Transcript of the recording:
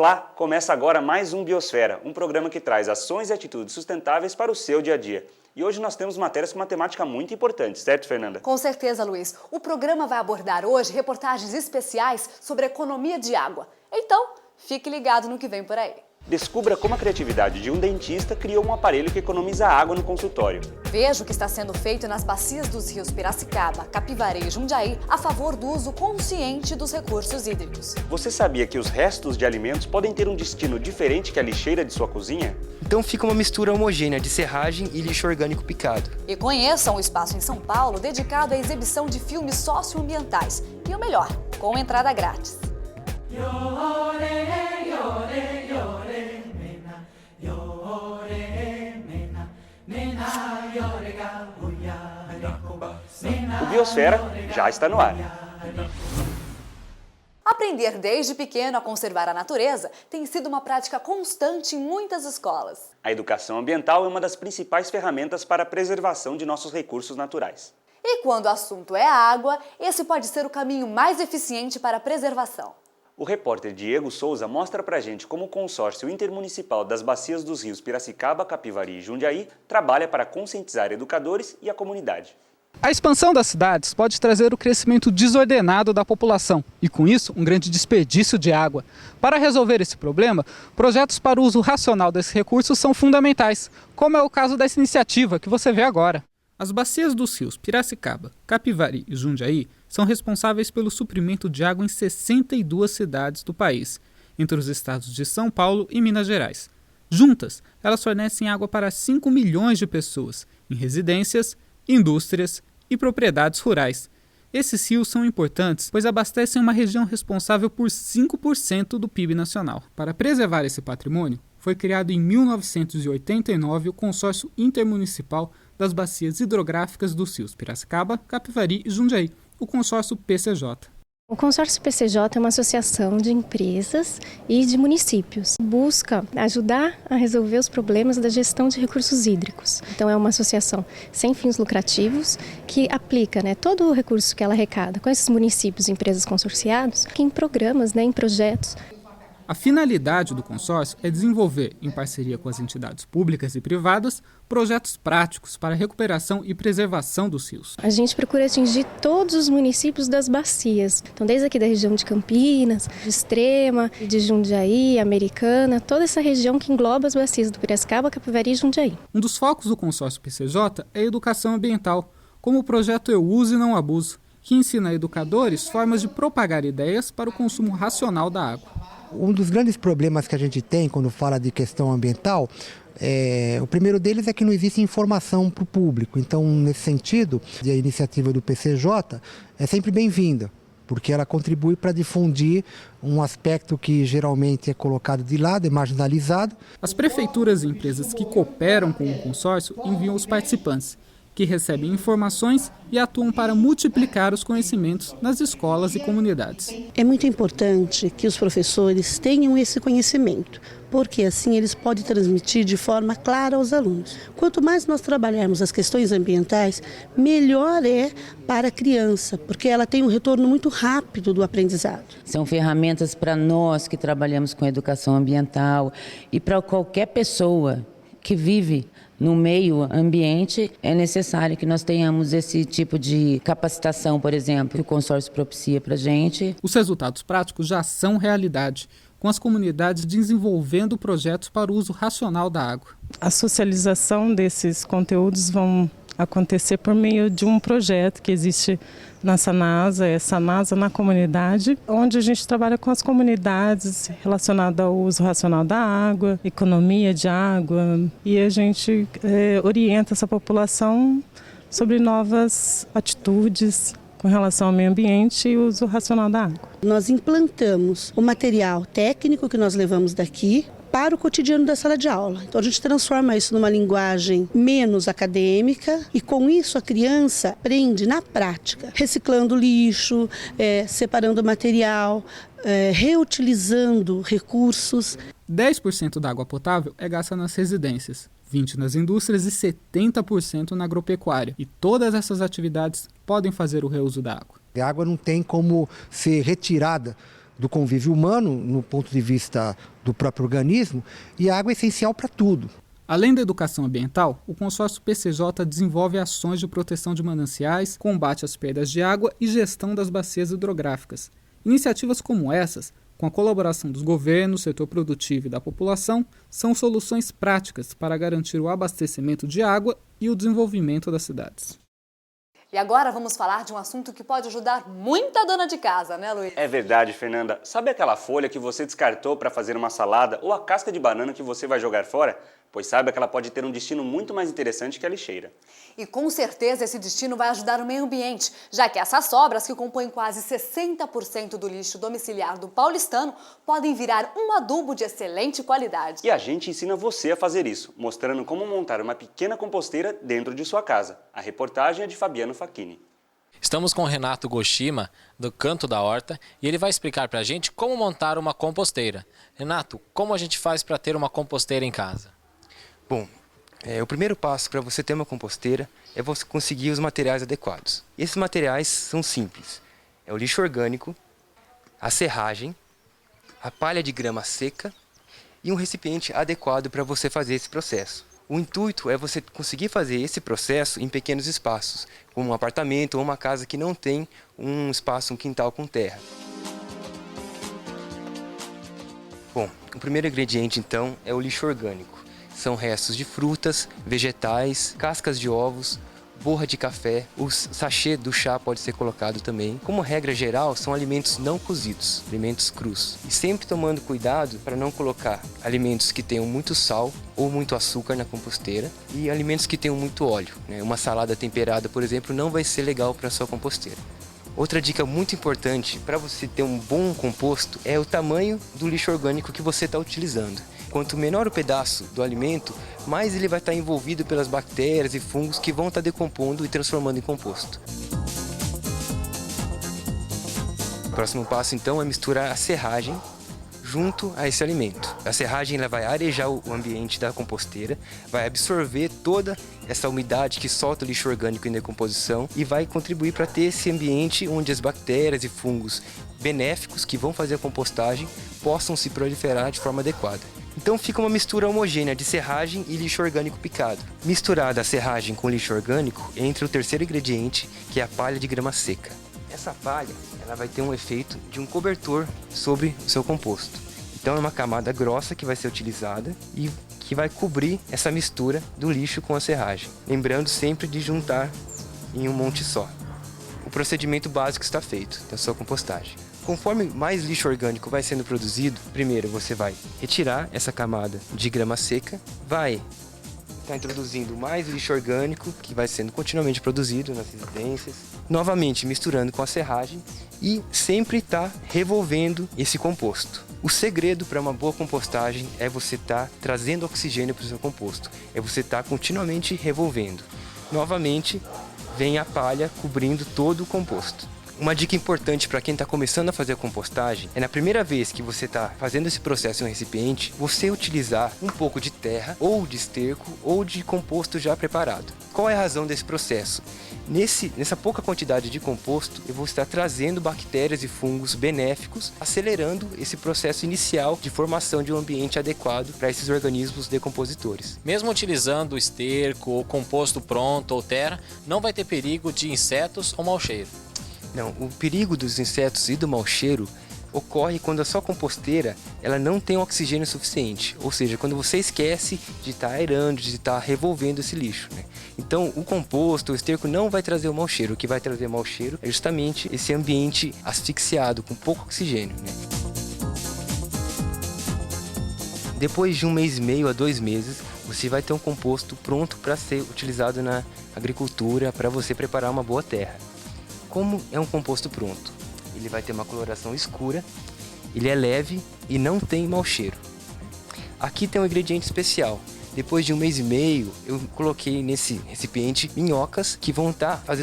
Olá, começa agora mais um Biosfera, um programa que traz ações e atitudes sustentáveis para o seu dia a dia. E hoje nós temos matérias com uma temática muito importante, certo, Fernanda? Com certeza, Luiz. O programa vai abordar hoje reportagens especiais sobre a economia de água. Então, fique ligado no que vem por aí. Descubra como a criatividade de um dentista criou um aparelho que economiza água no consultório. Veja o que está sendo feito nas bacias dos rios Piracicaba, Capivari e Jundiaí a favor do uso consciente dos recursos hídricos. Você sabia que os restos de alimentos podem ter um destino diferente que a lixeira de sua cozinha? Então fica uma mistura homogênea de serragem e lixo orgânico picado. E conheçam o espaço em São Paulo dedicado à exibição de filmes socioambientais. E o melhor, com entrada grátis. O Biosfera já está no ar. Aprender desde pequeno a conservar a natureza tem sido uma prática constante em muitas escolas. A educação ambiental é uma das principais ferramentas para a preservação de nossos recursos naturais. E quando o assunto é a água, esse pode ser o caminho mais eficiente para a preservação. O repórter Diego Souza mostra pra gente como o consórcio intermunicipal das bacias dos rios Piracicaba, Capivari e Jundiaí trabalha para conscientizar educadores e a comunidade. A expansão das cidades pode trazer o crescimento desordenado da população e, com isso, um grande desperdício de água. Para resolver esse problema, projetos para o uso racional desses recursos são fundamentais, como é o caso dessa iniciativa que você vê agora. As bacias dos rios Piracicaba, Capivari e Jundiaí são responsáveis pelo suprimento de água em 62 cidades do país, entre os estados de São Paulo e Minas Gerais. Juntas, elas fornecem água para 5 milhões de pessoas, em residências, indústrias e propriedades rurais. Esses rios são importantes, pois abastecem uma região responsável por 5% do PIB nacional. Para preservar esse patrimônio, foi criado em 1989 o Consórcio Intermunicipal das Bacias Hidrográficas dos rios Piracicaba, Capivari e Jundiaí, o consórcio PCJ. O consórcio PCJ é uma associação de empresas e de municípios. Busca ajudar a resolver os problemas da gestão de recursos hídricos. Então é uma associação sem fins lucrativos que aplica todo o recurso que ela arrecada com esses municípios e empresas consorciados em programas, em projetos. A finalidade do consórcio é desenvolver, em parceria com as entidades públicas e privadas, projetos práticos para a recuperação e preservação dos rios. A gente procura atingir todos os municípios das bacias. Então, desde aqui da região de Campinas, de Extrema, de Jundiaí, Americana, toda essa região que engloba as bacias do Piracicaba, Capivari e Jundiaí. Um dos focos do consórcio PCJ é a educação ambiental, como o projeto Eu Uso e Não Abuso, que ensina a educadores formas de propagar ideias para o consumo racional da água. Um dos grandes problemas que a gente tem quando fala de questão ambiental, o primeiro deles é que não existe informação para o público. Então, nesse sentido, a iniciativa do PCJ é sempre bem-vinda, porque ela contribui para difundir um aspecto que geralmente é colocado de lado, é marginalizado. As prefeituras e empresas que cooperam com o consórcio enviam os participantes, que recebem informações e atuam para multiplicar os conhecimentos nas escolas e comunidades. É muito importante que os professores tenham esse conhecimento, porque assim eles podem transmitir de forma clara aos alunos. Quanto mais nós trabalharmos as questões ambientais, melhor é para a criança, porque ela tem um retorno muito rápido do aprendizado. São ferramentas para nós que trabalhamos com educação ambiental e para qualquer pessoa que vive no meio ambiente, é necessário que nós tenhamos esse tipo de capacitação, por exemplo, que o consórcio propicia para a gente. Os resultados práticos já são realidade, com as comunidades desenvolvendo projetos para o uso racional da água. A socialização desses conteúdos vão acontecer por meio de um projeto que existe na Sanasa, Sanasa na comunidade, onde a gente trabalha com as comunidades relacionadas ao uso racional da água, economia de água, e a gente orienta essa população sobre novas atitudes com relação ao meio ambiente e uso racional da água. Nós implantamos o material técnico que nós levamos daqui para o cotidiano da sala de aula. Então a gente transforma isso numa linguagem menos acadêmica e com isso a criança aprende na prática, reciclando lixo, separando material, reutilizando recursos. 10% da água potável é gasta nas residências, 20% nas indústrias e 70% na agropecuária. E todas essas atividades podem fazer o reuso da água. A água não tem como ser retirada do convívio humano, no ponto de vista do próprio organismo, e a água é essencial para tudo. Além da educação ambiental, o consórcio PCJ desenvolve ações de proteção de mananciais, combate às perdas de água e gestão das bacias hidrográficas. Iniciativas como essas, com a colaboração dos governos, setor produtivo e da população, são soluções práticas para garantir o abastecimento de água e o desenvolvimento das cidades. E agora vamos falar de um assunto que pode ajudar muita dona de casa, né, Luiz? É verdade, Fernanda. Sabe aquela folha que você descartou para fazer uma salada ou a casca de banana que você vai jogar fora? Pois saiba que ela pode ter um destino muito mais interessante que a lixeira. E com certeza esse destino vai ajudar o meio ambiente, já que essas sobras, que compõem quase 60% do lixo domiciliar do paulistano, podem virar um adubo de excelente qualidade. E a gente ensina você a fazer isso, mostrando como montar uma pequena composteira dentro de sua casa. A reportagem é de Fabiano Facchini. Estamos com o Renato Goshima, do Canto da Horta, e ele vai explicar para a gente como montar uma composteira. Renato, como a gente faz para ter uma composteira em casa? Bom, o primeiro passo para você ter uma composteira é você conseguir os materiais adequados. Esses materiais são simples. É o lixo orgânico, a serragem, a palha de grama seca e um recipiente adequado para você fazer esse processo. O intuito é você conseguir fazer esse processo em pequenos espaços, como um apartamento ou uma casa que não tem um espaço, um quintal com terra. Bom, o primeiro ingrediente então é o lixo orgânico. São restos de frutas, vegetais, cascas de ovos, borra de café, o sachê do chá pode ser colocado também. Como regra geral, são alimentos não cozidos, alimentos crus. E sempre tomando cuidado para não colocar alimentos que tenham muito sal ou muito açúcar na composteira e alimentos que tenham muito óleo. Uma salada temperada, por exemplo, não vai ser legal para a sua composteira. Outra dica muito importante para você ter um bom composto é o tamanho do lixo orgânico que você está utilizando. Quanto menor o pedaço do alimento, mais ele vai estar envolvido pelas bactérias e fungos que vão estar decompondo e transformando em composto. O próximo passo então é misturar a serragem junto a esse alimento. A serragem ela vai arejar o ambiente da composteira, vai absorver toda essa umidade que solta o lixo orgânico em decomposição e vai contribuir para ter esse ambiente onde as bactérias e fungos benéficos que vão fazer a compostagem possam se proliferar de forma adequada. Então fica uma mistura homogênea de serragem e lixo orgânico picado. Misturada a serragem com lixo orgânico, entra o terceiro ingrediente, que é a palha de grama seca. Essa palha ela vai ter um efeito de um cobertor sobre o seu composto. Então é uma camada grossa que vai ser utilizada e que vai cobrir essa mistura do lixo com a serragem. Lembrando sempre de juntar em um monte só. O procedimento básico está feito da sua compostagem. Conforme mais lixo orgânico vai sendo produzido, primeiro você vai retirar essa camada de grama seca, vai estar introduzindo mais lixo orgânico que vai sendo continuamente produzido nas residências, novamente misturando com a serragem e sempre estar revolvendo esse composto. O segredo para uma boa compostagem é você estar trazendo oxigênio para o seu composto, é você estar continuamente revolvendo. Novamente vem a palha cobrindo todo o composto. Uma dica importante para quem está começando a fazer a compostagem é na primeira vez que você está fazendo esse processo em um recipiente, você utilizar um pouco de terra, ou de esterco, ou de composto já preparado. Qual é a razão desse processo? Nessa pouca quantidade de composto, eu vou estar trazendo bactérias e fungos benéficos, acelerando esse processo inicial de formação de um ambiente adequado para esses organismos decompositores. Mesmo utilizando esterco ou composto pronto ou terra, não vai ter perigo de insetos ou mau cheiro. Não, o perigo dos insetos e do mau cheiro ocorre quando a sua composteira ela não tem oxigênio suficiente, ou seja, quando você esquece de estar aerando, de estar revolvendo esse lixo, né? Então o composto, o esterco não vai trazer o mau cheiro, o que vai trazer mau cheiro é justamente esse ambiente asfixiado, com pouco oxigênio, né? Depois de 1 mês e meio a 2 meses, você vai ter um composto pronto para ser utilizado na agricultura, para você preparar uma boa terra. Como é um composto pronto? Ele vai ter uma coloração escura, ele é leve e não tem mau cheiro. Aqui tem um ingrediente especial. Depois de 1 mês e meio, eu coloquei nesse recipiente minhocas que vão estar fazendo